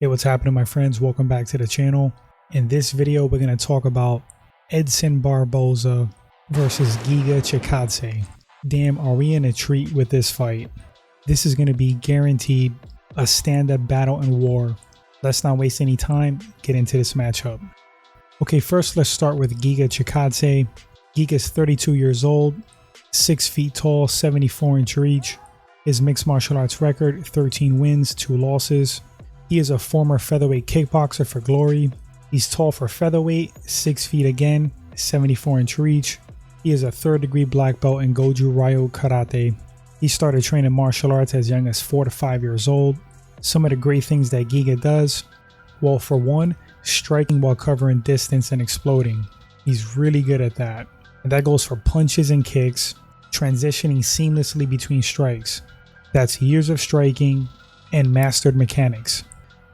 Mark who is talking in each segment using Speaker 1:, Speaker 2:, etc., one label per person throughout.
Speaker 1: Hey, what's happening, my friends? Welcome back to the channel. In this video, we're going to talk about Edson Barboza versus Giga Chikadze. Damn, are we in a treat with this fight? This is going to be guaranteed a stand-up battle and war. Let's not waste any time, get into this matchup. Okay, first let's start with Giga Chikadze. Giga's 32 years old, 6 feet tall, 74-inch reach. His mixed martial arts record, 13 wins, 2 losses. He is a former featherweight kickboxer for Glory. He's tall for featherweight, 6 feet again, 74-inch reach. He is a 3rd degree black belt in Goju Ryu Karate. He started training martial arts as young as 4 to 5 years old. Some of the great things that Giga does, well, for one, striking while covering distance and exploding. He's really good at that. And that goes for punches and kicks, transitioning seamlessly between strikes. That's years of striking and mastered mechanics.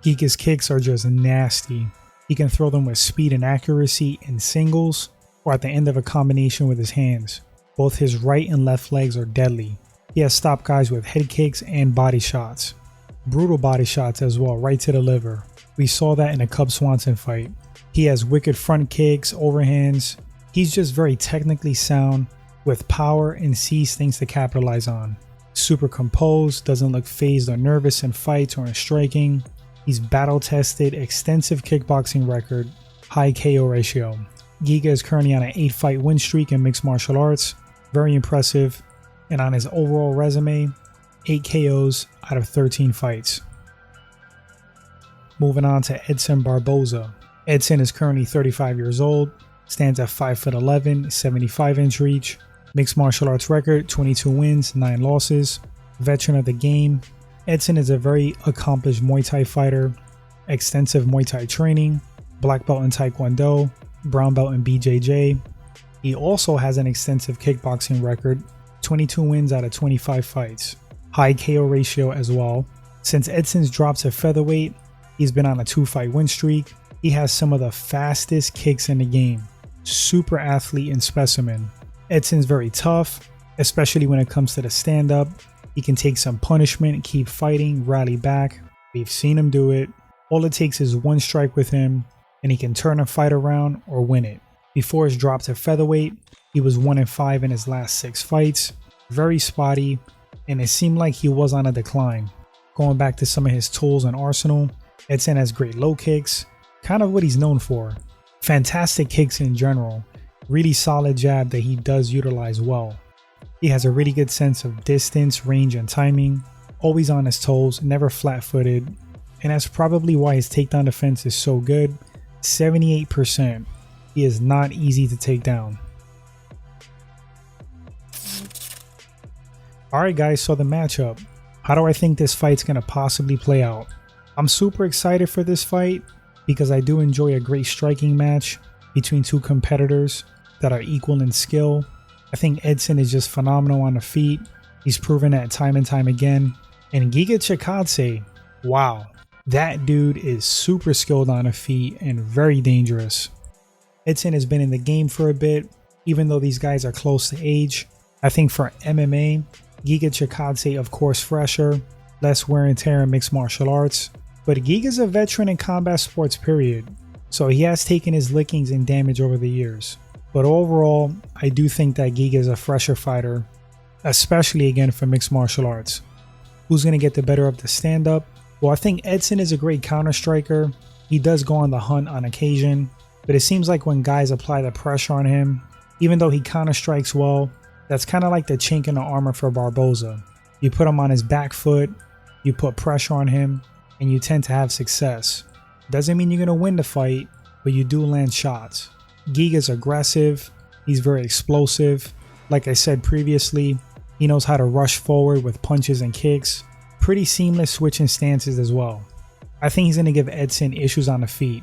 Speaker 1: Giga's kicks are just nasty. He can throw them with speed and accuracy in singles or at the end of a combination with his hands. Both his right and left legs are deadly. He has stopped guys with head kicks and body shots. Brutal body shots as well, right to the liver. We saw that in a Cub Swanson fight. He has wicked front kicks, overhands. He's just very technically sound with power and sees things to capitalize on. Super composed, doesn't look phased or nervous in fights or in striking. He's battle tested, extensive kickboxing record, high KO ratio. Giga is currently on an 8-fight win streak in mixed martial arts. Very impressive. And on his overall resume, 8 KOs out of 13 fights. Moving on to Edson Barboza. Edson is currently 35 years old, stands at 5'11", 75-inch reach. Mixed martial arts record, 22 wins, 9 losses. Veteran of the game. Edson is a very accomplished Muay Thai fighter, extensive Muay Thai training, black belt in Taekwondo, brown belt in BJJ. He also has an extensive kickboxing record, 22 wins out of 25 fights. High KO ratio as well. Since Edson's dropped to featherweight, he's been on a 2-fight win streak. He has some of the fastest kicks in the game. Super athlete and specimen. Edson's very tough, especially when it comes to the stand-up. He can take some punishment, keep fighting, rally back. We've seen him do it. All it takes is one strike with him, and he can turn a fight around or win it. Before his drop to featherweight, he was 1-5 in his last 6 fights. Very spotty, and it seemed like he was on a decline. Going back to some of his tools and arsenal, Edson has great low kicks, kind of what he's known for. Fantastic kicks in general. Really solid jab that he does utilize well. He has a really good sense of distance, range, and timing. Always on his toes, never flat-footed. And that's probably why his takedown defense is so good. 78%. He is not easy to take down. Alright guys, so the matchup. How do I think this fight's going to possibly play out? I'm super excited for this fight because I do enjoy a great striking match between two competitors that are equal in skill. I think Edson is just phenomenal on the feet. He's proven that time and time again. And Giga Chikadze, wow, that dude is super skilled on the feet and very dangerous. Edson has been in the game for a bit, even though these guys are close to age. I think for MMA, Giga Chikadze, of course, fresher, less wear and tear in mixed martial arts. But Giga's a veteran in combat sports, period. So he has taken his lickings and damage over the years. But overall, I do think that Giga is a fresher fighter, especially again for mixed martial arts. Who's going to get the better of the stand-up? Well, I think Edson is a great counter striker. He does go on the hunt on occasion, but it seems like when guys apply the pressure on him, even though he counter strikes well, that's kind of like the chink in the armor for Barboza. You put him on his back foot, you put pressure on him, and you tend to have success. Doesn't mean you're going to win the fight, but you do land shots. Giga's aggressive, he's very explosive. Like I said previously, he knows how to rush forward with punches and kicks. Pretty seamless switching stances as well. I think he's going to give Edson issues on the feet.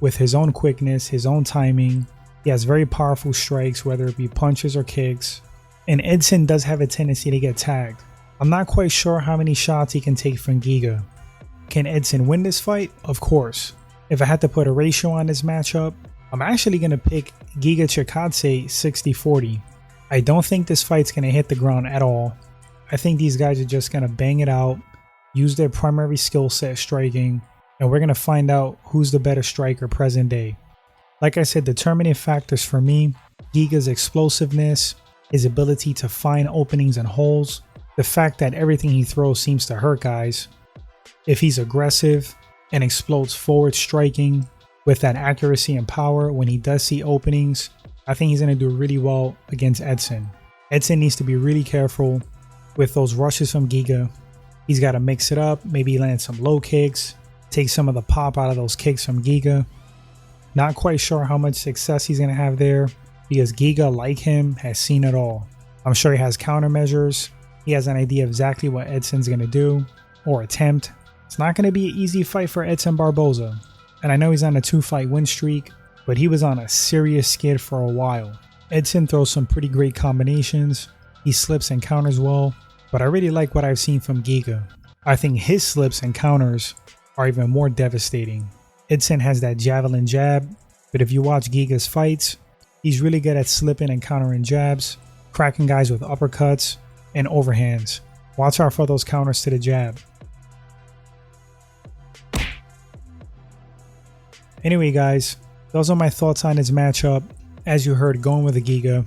Speaker 1: With his own quickness, his own timing, he has very powerful strikes, whether it be punches or kicks. And Edson does have a tendency to get tagged. I'm not quite sure how many shots he can take from Giga. Can Edson win this fight? Of course. If I had to put a ratio on this matchup, I'm actually going to pick Giga Chikadze 60-40. I don't think this fight's going to hit the ground at all. I think these guys are just going to bang it out, use their primary skill set striking, and we're going to find out who's the better striker present day. Like I said, determining factors for me: Giga's explosiveness, his ability to find openings and holes, the fact that everything he throws seems to hurt guys. If he's aggressive and explodes forward striking with that accuracy and power when he does see openings, I think he's going to do really well against Edson. Edson needs to be really careful with those rushes from Giga. He's got to mix it up, maybe land some low kicks, take some of the pop out of those kicks from Giga. Not quite sure how much success he's going to have there because Giga, like him, has seen it all. I'm sure he has countermeasures. He has an idea of exactly what Edson's going to do or attempt. It's not going to be an easy fight for Edson Barboza. And I know he's on a 2-fight win streak, but he was on a serious skid for a while. Edson throws some pretty great combinations. He slips and counters well, but I really like what I've seen from Giga. I think his slips and counters are even more devastating. Edson has that javelin jab, but if you watch Giga's fights, he's really good at slipping and countering jabs, cracking guys with uppercuts and overhands. Watch out for those counters to the jab. Anyway guys, those are my thoughts on his matchup. As you heard, going with the Giga,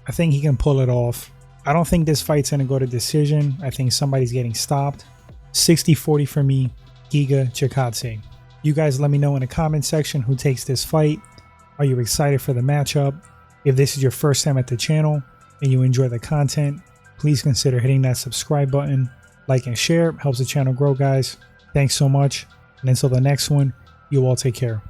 Speaker 1: I think he can pull it off. I don't think this fight's going to go to decision. I think somebody's getting stopped. 60-40 for me, Giga Chikadze. You guys let me know in the comment section who takes this fight. Are you excited for the matchup? If this is your first time at the channel and you enjoy the content, please consider hitting that subscribe button. Like and share, helps the channel grow guys. Thanks so much, and until the next one, you all take care.